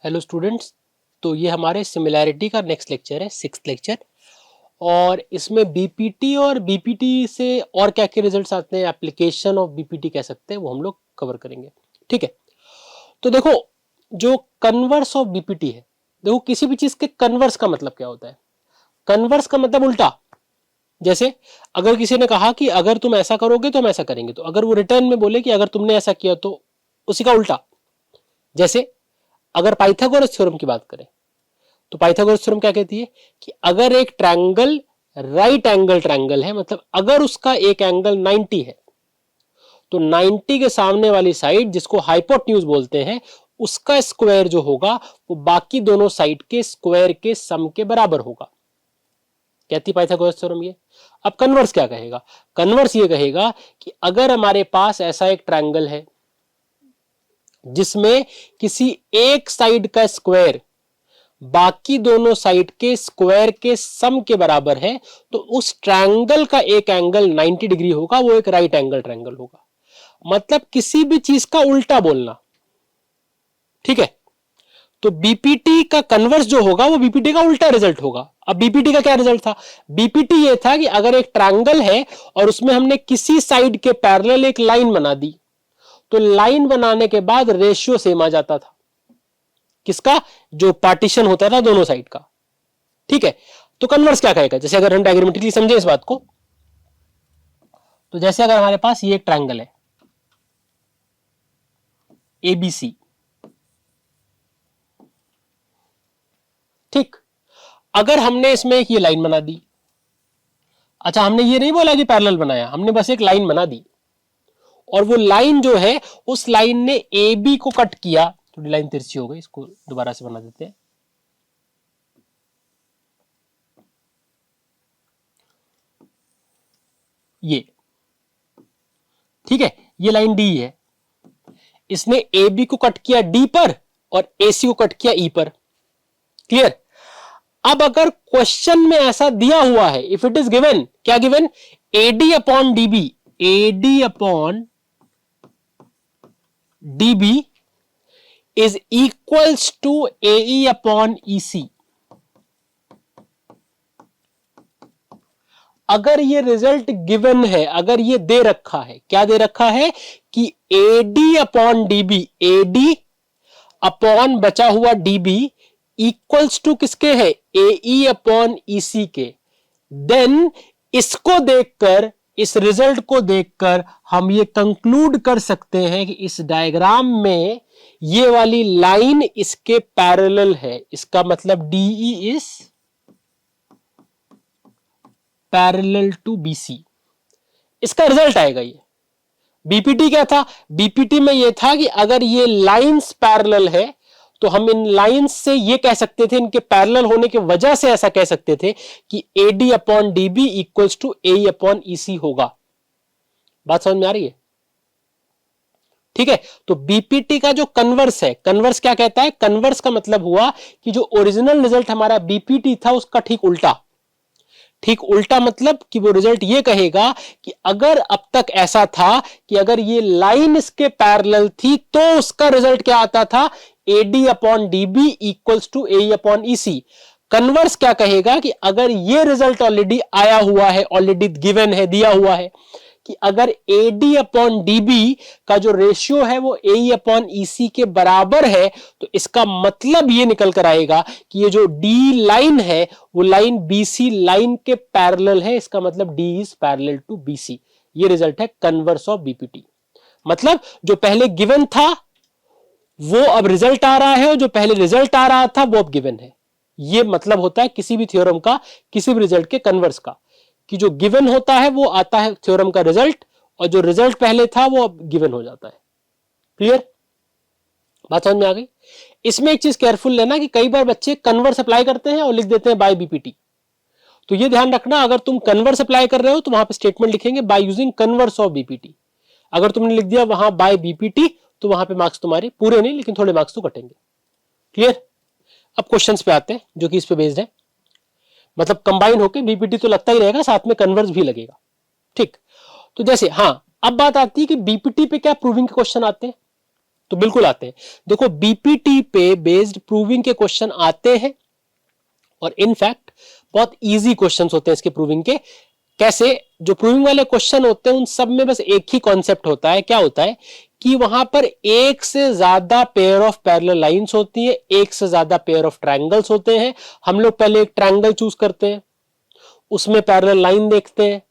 Hello students, तो ये हमारे सिमिलैरिटी का नेक्स्ट लेक्चर है, 6th लेक्चर। और इसमें बीपीटी और बीपीटी से और क्या क्या रिजल्ट्स आते हैं, एप्लीकेशन ऑफ बीपीटी कह सकते हैं, वो हम लोग कवर करेंगे। ठीक है, तो देखो जो कन्वर्स ऑफ बीपीटी है, देखो किसी भी चीज के कन्वर्स का मतलब क्या होता है। कन्वर्स का मतलब उल्टा। जैसे अगर किसी ने कहा कि अगर तुम ऐसा करोगे तो हम ऐसा करेंगे, तो अगर वो रिटर्न में बोले कि अगर तुमने ऐसा किया तो उसी का उल्टा। जैसे अगर पाइथागोरस थ्योरम की बात करें तो पाइथागोरस थ्योरम क्या कहती है कि अगर एक ट्रायंगल राइट एंगल ट्रायंगल है, मतलब अगर उसका एक एंगल 90 है, तो 90 के सामने वाली साइड जिसको हाइपोटेन्यूज बोलते हैं, उसका स्क्वायर जो होगा वो बाकी दोनों साइड के स्क्वायर के सम के बराबर होगा, कहती पाइथागोरस थ्योरम ये। अब कन्वर्स क्या कहेगा? कन्वर्स ये कहेगा कि अगर हमारे पास ऐसा एक ट्रायंगल है जिसमें किसी एक साइड का स्क्वायर बाकी दोनों साइड के स्क्वायर के सम के बराबर है, तो उस ट्रायंगल का एक एंगल 90 डिग्री होगा, वो एक राइट एंगल ट्रायंगल होगा। मतलब किसी भी चीज का उल्टा बोलना। ठीक है, तो बीपीटी का कन्वर्स जो होगा वो बीपीटी का उल्टा रिजल्ट होगा। अब बीपीटी का क्या रिजल्ट था? बीपीटी ये था कि अगर एक ट्रायंगल है और उसमें हमने किसी साइड के पैरेलल एक लाइन बना दी, तो लाइन बनाने के बाद रेशियो सेम आ जाता था। किसका? जो पार्टीशन होता था दोनों साइड का। ठीक है, तो कन्वर्स क्या कहेगा? जैसे अगर हम डायग्रामेटिकली समझे इस बात को, तो जैसे अगर हमारे पास ये एक ट्रायंगल है एबीसी, ठीक, अगर हमने इसमें एक ये लाइन बना दी, अच्छा हमने ये नहीं बोला कि पैरेलल बनाया, हमने बस एक लाइन बना दी, और वो लाइन जो है उस लाइन ने ए बी को कट किया, थोड़ी लाइन तिरछी हो गई, इसको दोबारा से बना देते हैं। ये ठीक है, ये लाइन डी है, इसने ए बी को कट किया डी पर और ए सी को कट किया ई पर। क्लियर? अब अगर क्वेश्चन में ऐसा दिया हुआ है, इफ इट इज गिवन, क्या given? AD upon DB, AD upon DB is equals to AE upon EC. अगर ये रिजल्ट गिवन है, अगर ये दे रखा है, क्या दे रखा है कि AD upon DB, AD upon बचा हुआ डीबी इक्वल्स टू किसके है? एई अपॉन ईसी के, देन इसको देखकर, इस रिजल्ट को देखकर हम ये कंक्लूड कर सकते हैं कि इस डायग्राम में ये वाली लाइन इसके पैरेलल है। इसका मतलब DE is parallel to BC, इसका रिजल्ट आएगा ये। बीपीटी क्या था? बीपीटी में ये था कि अगर ये लाइंस पैरेलल है तो हम इन लाइंस से ये कह सकते थे, इनके पैरेलल होने की वजह से ऐसा कह सकते थे कि AD upon DB equals to A upon EC होगा। बात समझ में आ रही है? ठीक है, तो बीपीटी का जो कन्वर्स है, कन्वर्स क्या कहता है? कन्वर्स का मतलब हुआ कि जो ओरिजिनल रिजल्ट हमारा बीपीटी था उसका ठीक उल्टा। ठीक उल्टा मतलब कि वो रिजल्ट ये कहेगा कि अगर अब तक ऐसा था कि अगर ये लाइन इसके पैरेलल थी तो उसका रिजल्ट क्या आता था? AD upon DB equals to A upon EC. Converse क्या कहेगा कि अगर ये रिजल्ट ऑलरेडी आया हुआ है, ऑलरेडी गिवन है, दिया हुआ है कि अगर एडी अपॉन डीबी का जो रेशियो है वो ए अपॉन ईसी के बराबर है, तो इसका मतलब ये निकल कर आएगा कि ये जो डी लाइन है वो लाइन बीसी लाइन के पैरेलल है। इसका मतलब D is parallel to BC. ये रिजल्ट है कन्वर्स ऑफ बीपीटी। मतलब जो पहले गिवन था वो अब रिजल्ट आ रहा है, और जो पहले रिजल्ट आ रहा था वो अब गिवन है। ये मतलब होता है किसी भी थ्योरम का, किसी भी रिजल्ट के कन्वर्स का, कि जो गिवन होता है वो आता है थ्योरम का रिजल्ट, और जो रिजल्ट पहले था वो अब गिवन हो जाता है। क्लियर? बात समझ में आ गई? इसमें एक चीज केयरफुल लेना कि कई बार बच्चे कन्वर्स अप्लाई करते हैं और लिख देते हैं बाय बीपीटी। तो ये ध्यान रखना, अगर तुम कन्वर्स अप्लाई कर रहे हो तो वहां पे स्टेटमेंट लिखेंगे by using converse of BPT. अगर तुमने लिख दिया वहां बाय बीपीटी तो वहां पे मार्क्स तुम्हारे पूरे नहीं, लेकिन थोड़े मार्क्स तो कटेंगे। क्लियर? अब क्वेश्चंस पे आते हैं जो कि इस पे बेस्ड है। मतलब कंबाइन होके बीपीटी तो लगता ही रहेगा, साथ में कन्वर्स भी लगेगा। ठीक, तो जैसे हाँ, अब बात आती है कि बीपीटी पे क्या प्रूविंग के क्वेश्चन आते हैं। तो बिल्कुल आते हैं। देखो बीपीटी पे बेस्ड प्रूविंग के क्वेश्चन आते हैं और इनफैक्ट बहुत इजी क्वेश्चंस होते हैं इसके प्रूविंग के। कैसे? जो प्रूविंग वाले क्वेश्चन होते हैं उन सब में बस एक ही कॉन्सेप्ट होता है। क्या होता है कि वहां पर एक से ज्यादा पेयर ऑफ पैरेलल लाइंस होती है, एक से ज्यादा पेयर ऑफ ट्रायंगल्स होते हैं। हम लोग पहले एक ट्रायंगल चूज करते हैं, उसमें पैरेलल लाइन देखते हैं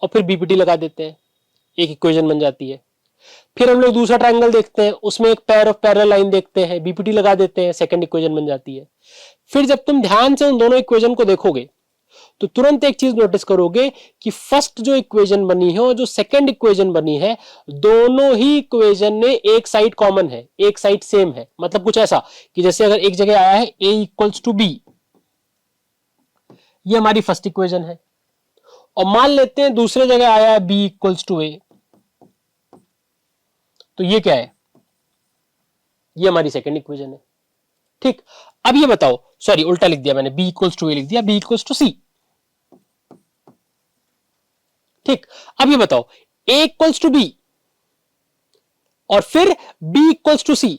और फिर बीपीटी लगा देते हैं, एक इक्वेशन बन जाती है। फिर हम लोग दूसरा ट्रायंगल देखते हैं, उसमें एक पेयर ऑफ पैरेलल लाइन देखते हैं, बीपीटी लगा देते हैं, सेकंड इक्वेशन बन जाती है। फिर जब तुम ध्यान से उन दोनों इक्वेशन को देखोगे तो तुरंत एक चीज नोटिस करोगे कि फर्स्ट जो इक्वेशन बनी है और जो सेकंड इक्वेशन बनी है, दोनों ही इक्वेशन में एक साइड कॉमन है, एक साइड सेम है। मतलब कुछ ऐसा कि जैसे अगर एक जगह आया है a इक्वल्स टू बी, ये हमारी फर्स्ट इक्वेशन है, और मान लेते हैं दूसरे जगह आया है b इक्वल्स टू a, तो ये क्या है? ये हमारी सेकंड इक्वेशन है। ठीक, अब ये बताओ, सॉरी उल्टा लिख दिया मैंने, b इक्वल्स टू a लिख दिया, b इक्वल्स टू c। ठीक, अब ये बताओ a इक्वल्स टू b और फिर b इक्वल्स टू c,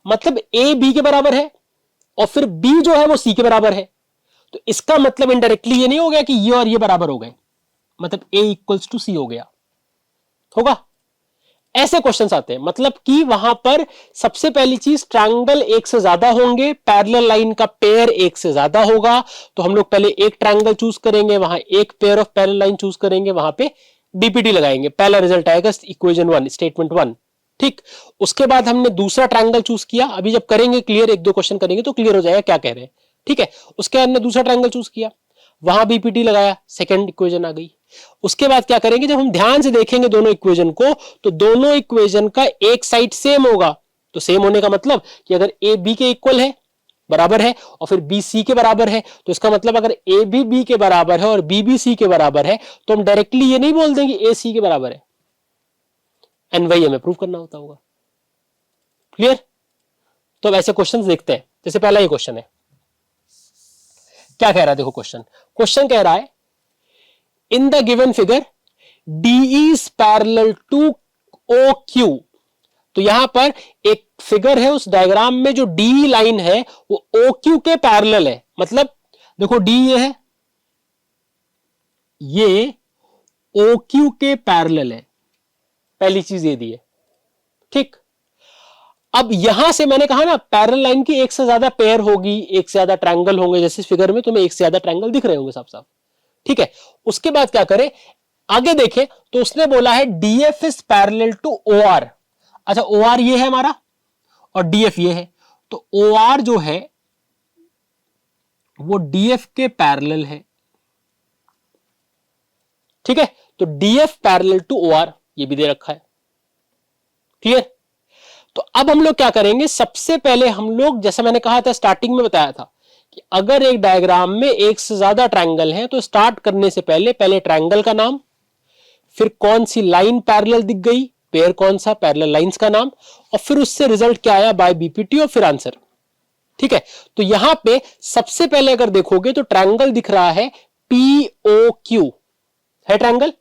मतलब a b के बराबर है और फिर b जो है वो c के बराबर है। तो इसका मतलब इनडायरेक्टली ये नहीं हो गया कि ये और ये बराबर हो गए, मतलब a इक्वल्स टू c हो गया, होगा? ऐसे क्वेश्चंस आते हैं। मतलब कि वहां पर सबसे पहली चीज, ट्रायंगल एक से ज्यादा होंगे, पैरेलल लाइन का पेयर एक से ज्यादा होगा, तो हम लोग पहले एक ट्रायंगल चूज करेंगे, वहां एक pair of parallel line choose करेंगे, वहां पे बीपीटी लगाएंगे, पहला रिजल्ट आएगा इक्वेशन 1, स्टेटमेंट 1। ठीक, उसके बाद हमने दूसरा ट्रायंगल चूज किया। अभी जब करेंगे क्लियर, एक दो क्वेश्चन करेंगे तो क्लियर हो जाएगा क्या कह रहे हैं। ठीक है, उसके बाद हमने दूसरा ट्रायंगल चूज किया, वहां बीपीटी लगाया, सेकंड इक्वेशन आ गई। उसके बाद क्या करेंगे, जब हम ध्यान से देखेंगे दोनों इक्वेशन को, तो दोनों इक्वेशन का एक साइड सेम होगा। तो सेम होने का मतलब कि अगर ए बी के इक्वल है, बराबर है, और फिर बी सी के बराबर है, तो इसका मतलब अगर ए बी बी के बराबर है और बी बी सी के बराबर है, तो हम डायरेक्टली ये नहीं बोल देंगे ए सी के बराबर है, एंड वही हमें प्रूव करना होता होगा। क्लियर? तो अब ऐसे क्वेश्चंस देखते हैं। जैसे पहला ये क्वेश्चन है, क्या कह रहा है? देखो क्वेश्चन कह रहा है in the given figure D is parallel to O Q. तो यहां पर एक फिगर है, उस डायग्राम में जो डी लाइन है वो ओ क्यू के पैरेलल है। मतलब देखो डी ये है, ये ओ क्यू के पैरेलल है, पहली चीज ये दी है। ठीक, अब यहां से मैंने कहा ना पैरेलल लाइन की एक से ज्यादा पेयर होगी, एक से ज्यादा ट्रायंगल होंगे, जैसे इस फिगर में तुम्हें एक से ज्यादा ट्रायंगल दिख रहे होंगे साफ साफ। ठीक है, उसके बाद क्या करें, आगे देखें तो उसने बोला है DF is parallel to O R. अच्छा, ओ आर ये है हमारा और डीएफ ये है, तो ओ आर जो है वो डीएफ के पैरेलल है। ठीक है, तो DF parallel to O R, ये भी दे रखा है। क्लियर? तो अब हम लोग क्या करेंगे, सबसे पहले हम लोग, जैसा मैंने कहा था स्टार्टिंग में बताया था कि अगर एक डायग्राम में एक से ज्यादा ट्रायंगल है तो स्टार्ट करने से पहले ट्रायंगल का नाम, फिर कौन सी लाइन पैरेलल दिख गई, पेयर कौन सा, पैरेलल लाइंस का नाम, और फिर उससे रिजल्ट क्या आया बाय बीपीटी, और फिर आंसर। ठीक है, तो यहां पे सबसे पहले अगर देखोगे तो ट्रायंगल दिख रहा है पीओ क्यू, है ट्रायंगल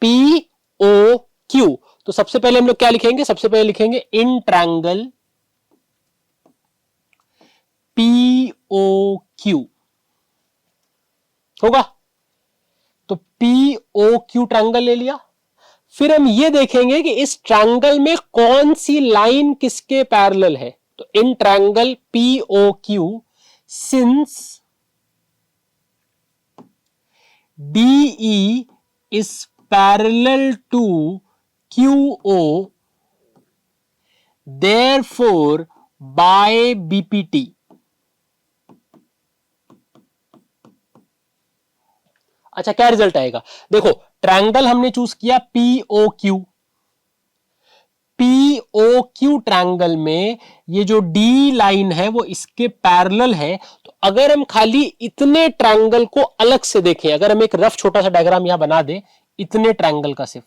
पीओ क्यू। तो सबसे पहले हम लोग क्या लिखेंगे, सबसे पहले लिखेंगे इन ट्रायंगल पीओ क्यू, होगा? तो पीओ क्यू ट्रायंगल ले लिया। फिर हम ये देखेंगे कि इस ट्रायंगल में कौन सी लाइन किसके पैरेलल है। तो in triangle PO Q since DE is parallel to QO therefore by BPT. अच्छा, क्या रिजल्ट आएगा? देखो ट्रायंगल हमने चूज किया PO Q, PO Q triangle में ये जो डी लाइन है वो इसके पैरेलल है। तो अगर हम खाली इतने ट्रायंगल को अलग से देखें, अगर हम एक रफ छोटा सा डायग्राम यहां बना दें इतने ट्रायंगल का, सिर्फ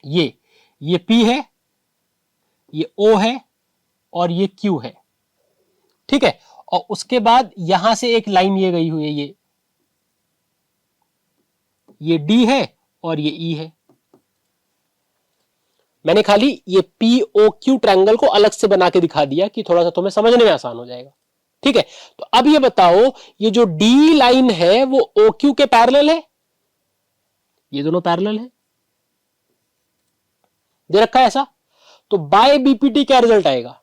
ये P है, ये O है और ये Q है। ठीक है, और उसके बाद यहां से एक लाइन ये गई हुई है, ये D है और ये E है। मैंने खाली ये POQ ट्रायंगल को अलग से बना के दिखा दिया कि थोड़ा सा तुम्हें समझने में आसान हो जाएगा। ठीक है, तो अब ये बताओ, ये जो डी लाइन है वो OQ के पैरेलल है? ये दोनों पैरेलल है, दे रखा है ऐसा। तो बाय BPT क्या रिजल्ट आएगा?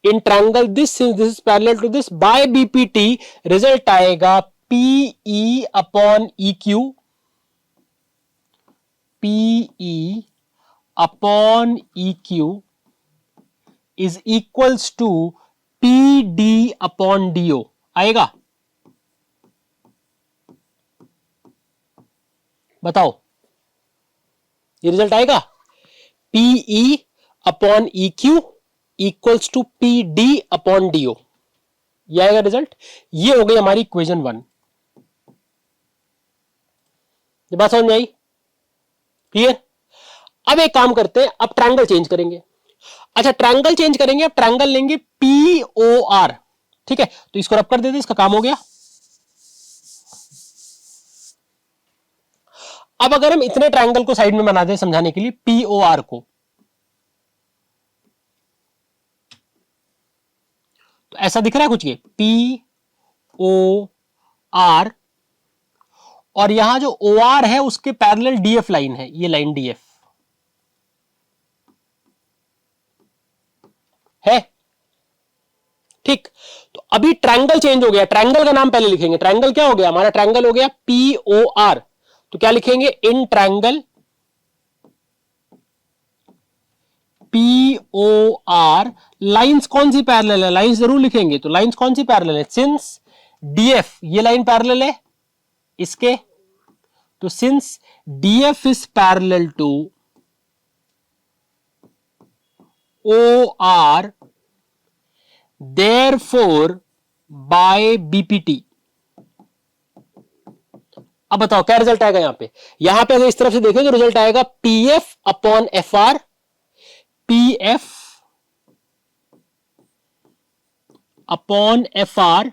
In triangle this since this is parallel to this, by BPT result आएगा PE upon EQ, PE upon EQ is equals to PD upon DO। आएगा? बताओ, ये रिजल्ट आएगा? PE upon EQ equals to PD upon DO, ये आएगा result. ये हो गई हमारी इक्वेशन 1। ये बात समझ में आई? क्लियर? अब एक काम करते हैं, अब ट्रायंगल चेंज करेंगे। अच्छा, ट्रायंगल चेंज करेंगे, अब ट्रायंगल लेंगे POR। ठीक है, तो इसको रब कर देते, इसका काम हो गया। अब अगर हम इतने ट्रायंगल को साइड में बना दें समझाने के लिए, POR को, तो ऐसा दिख रहा है कुछ, ये POR, और यहां जो OR है उसके पैरेलल DF लाइन है, ये लाइन DF है। ठीक, तो अभी ट्रायंगल चेंज हो गया। ट्रायंगल का नाम पहले लिखेंगे। ट्रायंगल क्या हो गया हमारा? ट्रायंगल हो गया POR। तो क्या लिखेंगे? इन ट्रायंगल POR लाइंस कौन सी पैरेलल है? लाइंस जरूर लिखेंगे। तो लाइंस कौन सी पैरेलल है? सिंस DF, ये लाइन पैरेलल है इसके, तो since DF is parallel to OR, therefore by BPT। अब बताओ क्या रिजल्ट आएगा यहां पे अगर इस तरफ से देखें तो रिजल्ट आएगा PF upon FR, PF upon FR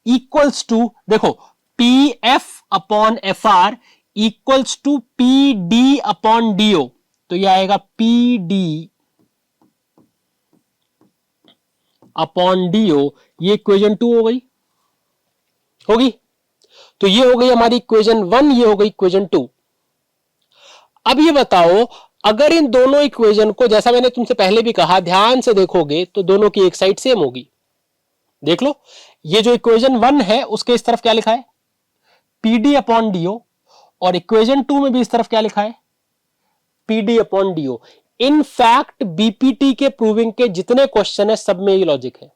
equals to, देखो PF upon FR equals to PD upon DO, तो यह आएगा PD अपॉन DO। ये इक्वेशन 2 हो गई, होगी। तो ये हो गई हमारी इक्वेशन 1, ये हो गई इक्वेशन 2। अब ये बताओ, अगर इन दोनों इक्वेशन को, जैसा मैंने तुमसे पहले भी कहा, ध्यान से देखोगे तो दोनों की एक साइड सेम होगी। देख लो, ये जो इक्वेशन 1 है उसके इस तरफ क्या लिखा है? PD अपॉन DO, और इक्वेशन 2 में भी इस तरफ क्या लिखा है? PD upon DO। In fact BPT के प्रूविंग के जितने क्वेश्चन है सब में ये लॉजिक है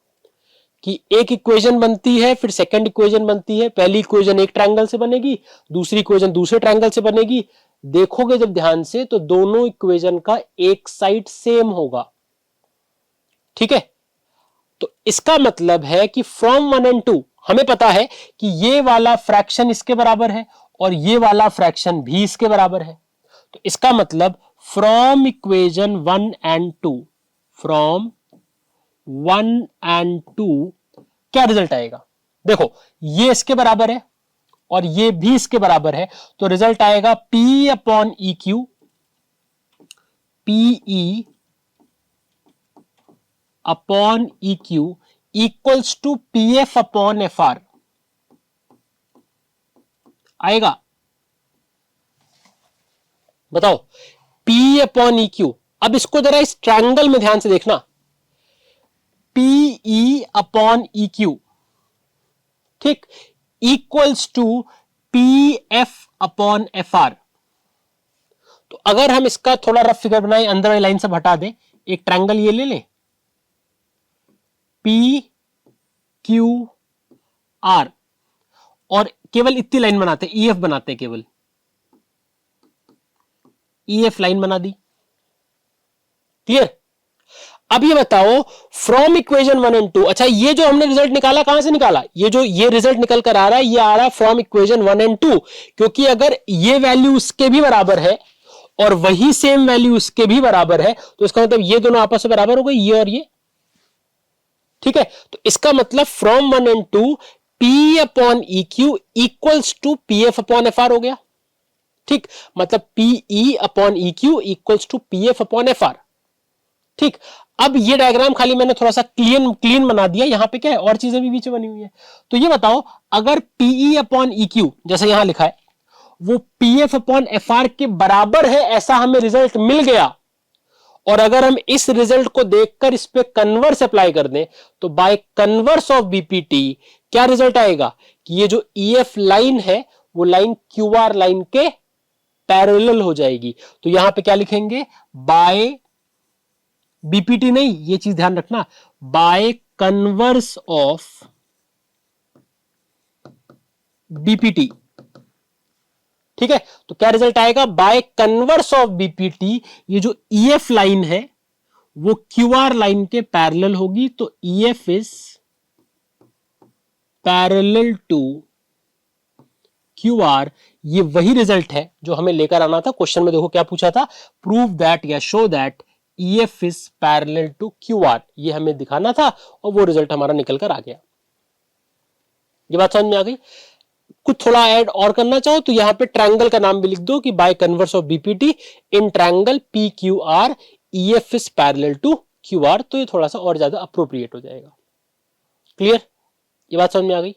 कि एक इक्वेशन बनती है, फिर सेकंड इक्वेशन बनती है। पहली इक्वेशन एक ट्रायंगल से बनेगी, दूसरी इक्वेशन दूसरे ट्रायंगल से बनेगी। देखोगे जब ध्यान से तो दोनों इक्वेशन का एक साइड सेम होगा। ठीक है, तो इसका मतलब है कि फ्रॉम 1 and 2 हमें पता है कि ये वाला फ्रैक्शन इसके बराबर है और ये वाला फ्रैक्शन भी इसके बराबर है। तो इसका मतलब from equation 1 and 2, from 1 and 2 क्या रिजल्ट आएगा? देखो, ये इसके बराबर है और ये भी इसके बराबर है, तो रिजल्ट आएगा P upon EQ, PE upon EQ equals to PF upon FR। आएगा? बताओ, P अपॉन EQ। अब इसको जरा इस ट्रायंगल में ध्यान से देखना, PE अपॉन EQ, ठीक, equals to PF upon FR। तो अगर हम इसका थोड़ा रफ फिगर बनाएं, अंदर वाली लाइन सब हटा दें, एक ट्रायंगल ये ले लें, PQR, और केवल इतनी लाइन बनाते हैं, EF बनाते हैं, केवल EF लाइन बना दी। क्लियर? अब ये बताओ, फ्रॉम इक्वेशन 1 and 2, अच्छा ये जो हमने रिजल्ट निकाला कहां से निकाला? ये रिजल्ट निकल कर आ रहा है, ये आ रहा है फ्रॉम इक्वेशन 1 and 2, क्योंकि अगर ये वैल्यू उसके भी बराबर है और वही सेम वैल्यू उसके भी बराबर है, तो इसका मतलब ये दोनों आपस में बराबर हो गए, ये और ये। ठीक है, तो इसका मतलब from 1 and 2 P upon EQ equals to PF upon FR हो गया। ठीक, मतलब PE upon E Q equals to P F upon F R. ठीक, अब ये डायग्राम खाली मैंने थोड़ा सा क्लीन बना दिया, यहां पे क्या है और चीजें भी बीच में बनी हुई है। तो ये बताओ, अगर पीई अपॉन ई क्यू जैसे यहां लिखा है वो P F upon F are के बराबर है, ऐसा हमें रिजल्ट मिल गया, और अगर हम इस रिजल्ट को देखकर इस पे कन्वर्स अप्लाई कर दें तो बाय कन्वर्स ऑफ बीपीटी क्या रिजल्ट आएगा कि ये जो ईएफ लाइन है वो लाइन क्यूआर लाइन के पैरेलल हो जाएगी। तो यहां पे क्या लिखेंगे, बाय बीपीटी नहीं, ये चीज ध्यान रखना, बाय कन्वर्स ऑफ बीपीटी। ठीक है, तो क्या रिजल्ट आएगा, बाय कन्वर्स ऑफ बीपीटी ये जो ईएफ लाइन है वो क्यूआर लाइन के पैरेलल होगी, तो EF is parallel to QR. ये वही रिजल्ट है जो हमें लेकर आना था क्वेश्चन में। देखो क्या पूछा था, प्रूव दैट या show that EF is parallel to QR, ये हमें दिखाना था और वो रिजल्ट हमारा निकल कर आ गया। ये बात समझ में आ गई। कुछ थोड़ा ऐड और करना चाहो तो यहां पे ट्रायंगल का नाम भी लिख दो कि by converse of BPT in triangle P Q R EF is parallel to QR, तो ये थोड़ा सा और ज्यादा अप्रोप्रिएट हो जाएगा। क्लियर, ये बात समझ में आ गई।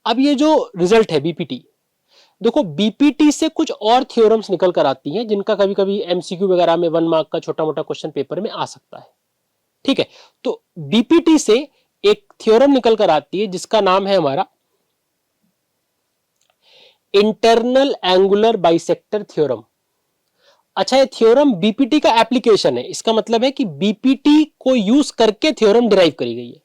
अब ये जो रिजल्ट है बीपीटी, देखो बीपीटी से कुछ और थ्योरम्स निकल कर आती हैं जिनका कभी कभी एमसीक्यू वगैरह में 1 मार्क का छोटा मोटा क्वेश्चन पेपर में आ सकता है। ठीक है, तो बीपीटी से एक थ्योरम निकल कर आती है जिसका नाम है हमारा इंटरनल एंगुलर बाइसेक्टर थ्योरम। अच्छा, ये थ्योरम बीपीटी का एप्लीकेशन है, इसका मतलब है कि बीपीटी को यूज करके थ्योरम डिराइव करी गई है।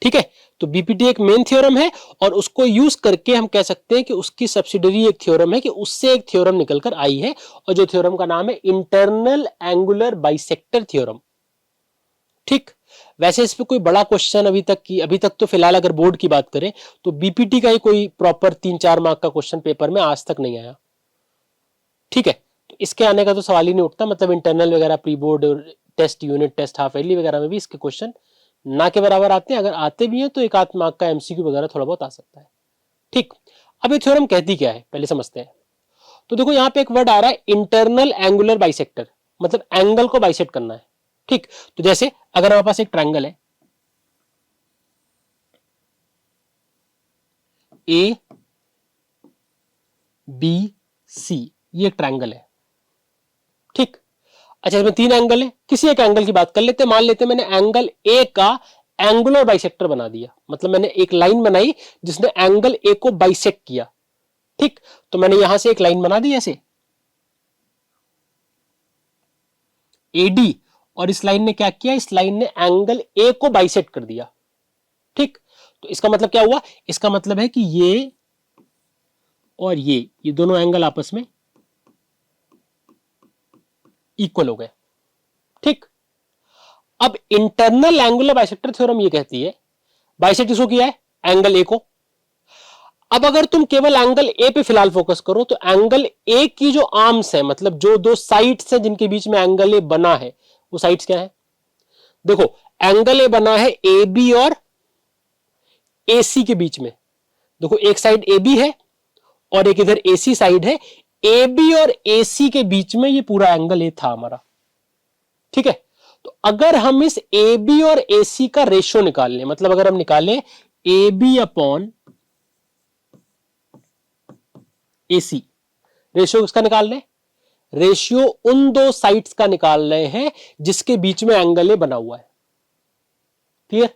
ठीक है, तो बीपीटी एक मेन थ्योरम है और उसको यूज करके हम कह सकते हैं कि उसकी सब्सिडरी एक थ्योरम है, कि उससे एक थ्योरम निकलकर आई है, और जो थ्योरम का नाम है इंटरनल एंगुलर बाइसेक्टर थ्योरम। ठीक, वैसे इस पे कोई बड़ा क्वेश्चन अभी तक तो फिलहाल अगर बोर्ड की बात करें तो बीपीटी का ही कोई प्रॉपर 3-4 मार्क का क्वेश्चन पेपर में आज तक नहीं आया। ठीक है, तो इसके आने का तो सवाल ही नहीं उठता, मतलब इंटरनल वगैरह pre board test, unit test, half yearly वगैरह में भी इसके क्वेश्चन ना के बराबर आते हैं। अगर आते भी हैं तो 1-8 मार्क का एमसीक्यू वगैरह थोड़ा बहुत आ सकता है। ठीक, अब ये थ्योरम कहती क्या है पहले समझते हैं। तो देखो यहां पे एक वर्ड आ रहा है इंटरनल एंगुलर बाइसेक्टर, मतलब एंगल को बाइसेक्ट करना है। ठीक, तो जैसे अगर हमारे पास एक ट्रायंगल है ए बी सी, ये एक ट्रायंगल है। ठीक, अच्छा इसमें 3 एंगल है, किसी एक एंगल की बात कर लेते हैं। मान लेते हैं मैंने एंगल ए का एंगुलर बाइसेक्टर बना दिया, मतलब मैंने एक लाइन बनाई जिसने एंगल ए को बाइसेक्ट किया। ठीक, तो मैंने यहां से एक लाइन बना दी ऐसे एडी, और इस लाइन ने क्या किया, इस लाइन ने एंगल ए को बाइसेक्ट कर दिया। ठीक, तो इसका मतलब क्या हुआ, इसका मतलब है कि ये और ये दोनों एंगल आपस में इक्वल हो गए। ठीक, अब इंटरनल एंगुलर बाइसेक्टर थ्योरम ये कहती है, बाइसेक्ट किसको किया है, एंगल ए को। अब अगर तुम केवल एंगल ए पे फिलहाल फोकस करो तो एंगल ए की जो आर्म्स है, मतलब जो दो साइड्स हैं जिनके बीच में एंगल ए बना है, वो साइड्स क्या है। देखो एंगल ए बना है ए बी और ए सी के बीच में। देखो एक साइड ए बी है और एक इधर ए सी साइड है। ए बी और ए सी के बीच में ये पूरा एंगल ए था हमारा। ठीक है, तो अगर हम इस ए बी और ए सी का रेशियो निकाल लें, मतलब अगर हम निकालें A B upon A C, ratio किसका निकाल रहे हैं, रेशियो उन दो साइड्स का निकाल रहे हैं जिसके बीच में एंगल ए बना हुआ है। क्लियर।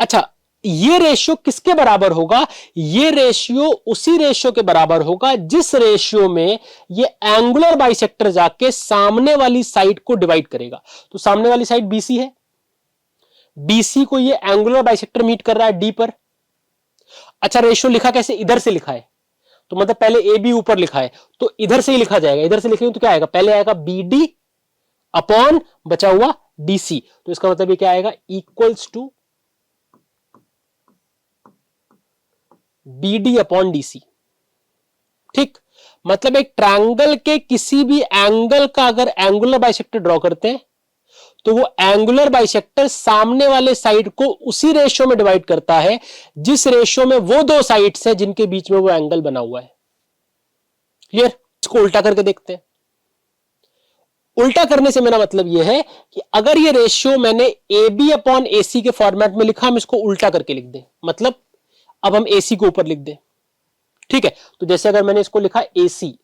अच्छा, ये रेशियो किसके बराबर होगा, ये रेशियो उसी रेशियो के बराबर होगा जिस रेशियो में ये एंगुलर बाइसेक्टर जाके सामने वाली साइड को डिवाइड करेगा। तो सामने वाली साइड बीसी है, बीसी को ये एंगुलर बाइसेक्टर मीट कर रहा है डी पर। अच्छा, रेशियो लिखा कैसे, इधर से लिखा है, तो मतलब पहले ए बी ऊपर लिखा है तो इधर से ही लिखा जाएगा। इधर से लिखेंगे तो क्या आएगा, पहले आएगा बी डी अपॉन बचा हुआ डीसी, तो इसका मतलब ये क्या आएगा, equals to B D upon DC. ठीक, मतलब एक ट्रायंगल के किसी भी एंगल का अगर एंगुलर बाइसेक्टर ड्रॉ करते हैं तो वो एंगुलर बाइसेक्टर सामने वाले साइड को उसी रेशियो में डिवाइड करता है जिस रेशियो में वो दो साइड्स हैं जिनके बीच में वो एंगल बना हुआ है। क्लियर? इसको उल्टा करके देखते हैं। उल्टा करने से मेरा मतलब यह है कि अगर ये रेशियो मैंने ए बी अपॉन ए सी के फॉर्मेट में लिखा, हम इसको उल्टा करके लिख दें, मतलब अब हम ए सी को ऊपर लिख दें। ठीक है, तो जैसे अगर मैंने इसको लिखा ए सी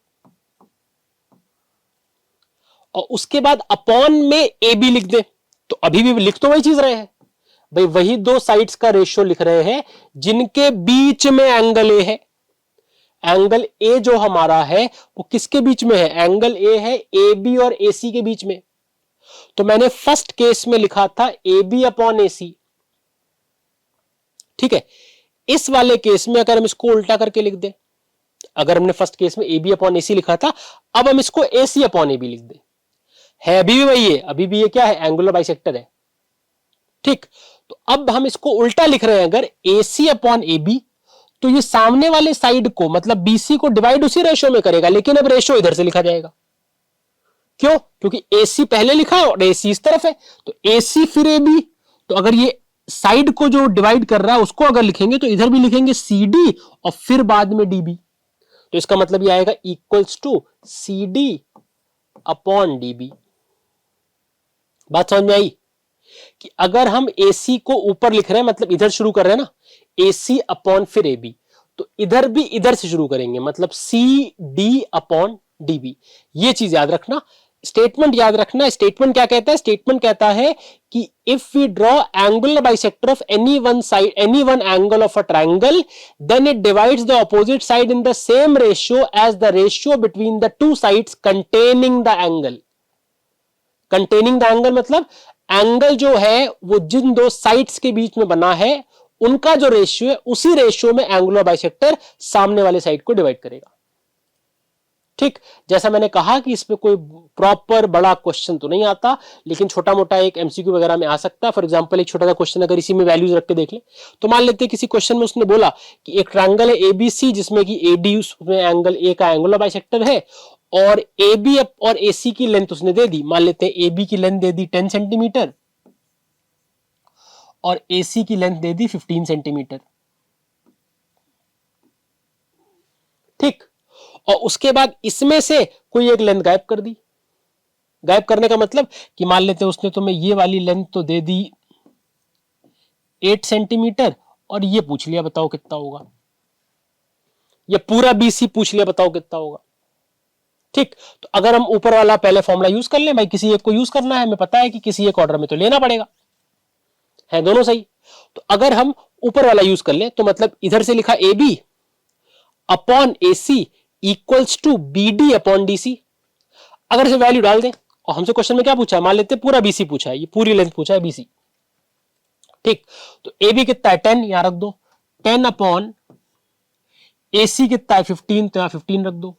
और उसके बाद अपॉन में ए बी लिख दें, तो अभी भी लिख तो वही चीज रहे हैं भाई, वही दो साइड्स का रेशियो लिख रहे हैं जिनके बीच में एंगल ए है। एंगल ए जो हमारा है वो किसके बीच में है? एंगल ए है ए बी और ए सी के बीच में। तो मैंने फर्स्ट केस में लिखा था ए बी अपॉन ए सी। ठीक है, इस वाले केस में अगर हम इसको उल्टा करके लिख दें, अगर हमने फर्स्ट केस में ए बी अपॉन ए सी लिखा था, अब हम इसको ए सी अपॉन ए बी लिख दें, है अभी भी वही है, अभी भी ये क्या है? एंगुलर बाइसेक्टर है। ठीक, तो अब हम इसको उल्टा लिख रहे हैं, अगर ए सी अपॉन ए बी, तो ये सामने वाले साइड को मतलब बीसी को डिवाइड उसी रेशियो में करेगा, लेकिन अब रेशियो इधर से लिखा जाएगा। क्यों? क्योंकि एसी पहले लिखा है और एसी इस तरफ है, तो एसी फिर ए बी, तो अगर ये साइड को जो डिवाइड कर रहा है उसको अगर लिखेंगे तो इधर भी लिखेंगे सी डी और फिर बाद में डी बी, तो इसका मतलब ये आएगा equals to C D upon D B. बात समझ में आई कि अगर हम AC को ऊपर लिख रहे हैं, मतलब इधर शुरू कर रहे हैं ना, AC अपॉन फिर AB, तो इधर भी इधर से शुरू करेंगे, मतलब CD अपॉन DB। ये चीज याद रखना, स्टेटमेंट याद रखना। स्टेटमेंट क्या कहता है? स्टेटमेंट कहता है कि if we draw angular bisector of any one side, any one angle of a triangle, then it divides the opposite side in the same ratio as the ratio between the two sides containing the angle. Containing the angle मतलब एंगल जो है वो जिन दो sides के बीच में बना है उनका जो रेशियो है, उसी रेशियो में एंगुलर बाइसेक्टर सामने वाले साइड को डिवाइड करेगा। ठीक, जैसा मैंने कहा कि इसमें कोई प्रॉपर बड़ा क्वेश्चन तो नहीं आता, लेकिन छोटा मोटा एक एमसीक्यू वगैरह में आ सकता है। फॉर एग्जांपल एक छोटा सा क्वेश्चन अगर इसी में वैल्यूज रख के देख ले, तो मान लेते हैं किसी क्वेश्चन में उसने बोला कि एक ट्रायंगल है एबीसी जिसमें कि एडी उसमें एंगल ए का एंगुलर बाइसेक्टर है, और ए बी और ए सी की लेंथ उसने दे दी। मान लेते हैं ए बी की लेंथ दे दी 10 सेंटीमीटर और ए सी की लेंथ दे दी 15 सेंटीमीटर। ठीक, और उसके बाद इसमें से कोई एक लेंथ गायब कर दी। गायब करने का मतलब कि मान लेते हैं उसने तुम्हें ये वाली लेंथ तो दे दी 8 सेंटीमीटर और ये पूछ लिया बताओ कितना होगा, ये पूरा बीसी पूछ लिया बताओ कितना होगा। ठीक, तो अगर हम ऊपर वाला पहले फॉर्मूला यूज कर लें, भाई किसी एक को यूज करना है, हमें पता है कि किसी एक ऑर्डर में तो लेना पड़ेगा, है दोनों सही। तो अगर हम ऊपर वाला यूज कर लें तो मतलब इधर से लिखा A B upon A C equals to B D upon D C. अगर इसे वैल्यू डाल दें, और हमसे क्वेश्चन में क्या पूछा है, मान लेते पूरा बीसी पूछा है, ये पूरी लेंथ पूछा है बीसी। ठीक, तो ए बी कितना है 10, यहां रख दो, 10 अपॉन ए सी कितना है 15, तो यहां 15 रख दो,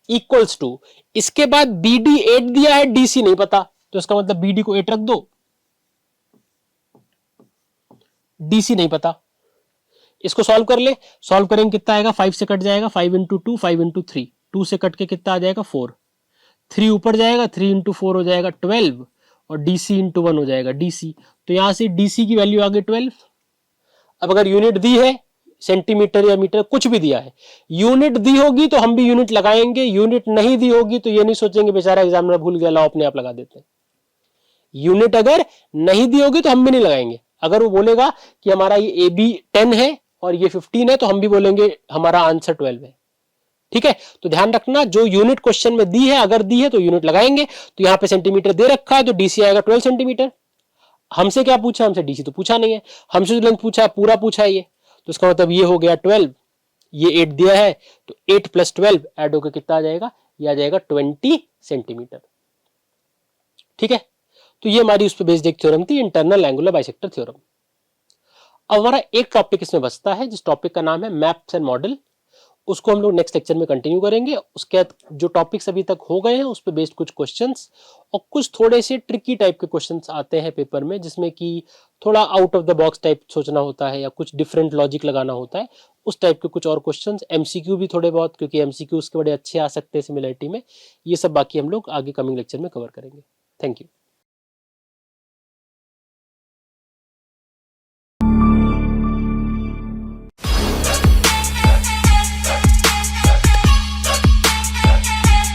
इक्वल्स टू, इसके बाद बी डी 8 दिया है, डीसी नहीं पता, तो इसका मतलब बी डी को 8 रख दो, डीसी नहीं पता। इसको सॉल्व कर ले, सॉल्व करेंगे कितना आएगा, 5 से कट जाएगा, 5 इंटू 2 5 इंटू 3, 2 से कट के कितना आ जाएगा 4, 3 ऊपर जाएगा, 3 इंटू 4 हो जाएगा 12 और डीसी इंटू 1 हो जाएगा डीसी, तो यहां से डीसी की वैल्यू आ गई 12। अब अगर यूनिट दी है सेंटीमीटर या मीटर कुछ भी दिया है, यूनिट दी होगी तो हम भी यूनिट लगाएंगे, यूनिट नहीं दी होगी तो ये नहीं सोचेंगे बेचारा एग्जामिनर भूल गया, लाओ अपने आप लगा देते हैं। यूनिट अगर नहीं दी होगी तो हम भी नहीं लगाएंगे। अगर वो बोलेगा कि हमारा ये ए बी 10 है और ये 15 है, तो हम भी बोलेंगे हमारा आंसर 12 है। ठीक है, तो ध्यान रखना जो यूनिट क्वेश्चन में दी है, अगर दी है तो यूनिट लगाएंगे। तो यहां पे सेंटीमीटर दे रखा है तो डीसी आएगा 12 सेंटीमीटर। हमसे क्या पूछा, हमसे डीसी तो पूछा नहीं है, हमसे जो लेंथ पूछा है पूरा पूछा है ये, तो इसका मतलब ये हो गया 12, ये 8 दिया है तो 8 प्लस 12 ऐड होकर कितना आ जाएगा, ये आ जाएगा 20 सेंटीमीटर। ठीक है, तो ये हमारी उस पर बेस्ड एक थ्योरम थी, इंटरनल एंगुलर बाइसेक्टर थ्योरम। अब हमारा एक टॉपिक इसमें बचता है जिस टॉपिक का नाम है मैप्स एंड मॉडल, उसको हम लोग नेक्स्ट लेक्चर में कंटिन्यू करेंगे। उसके बाद जो टॉपिक्स अभी तक हो गए हैं उस पर बेस्ड कुछ क्वेश्चंस और कुछ थोड़े से ट्रिकी टाइप के क्वेश्चंस आते हैं पेपर में, जिसमें कि थोड़ा out of the box type सोचना होता है या कुछ डिफरेंट लॉजिक लगाना होता है, उस टाइप के कुछ और क्वेश्चंस, एमसीक्यू भी थोड़े बहुत, क्योंकि एमसीक्यू उसके बड़े अच्छे आ सकते हैं सिमिलरिटी में। ये सब बाकी हम लोग आगे कमिंग लेक्चर में कवर करेंगे। Thank you.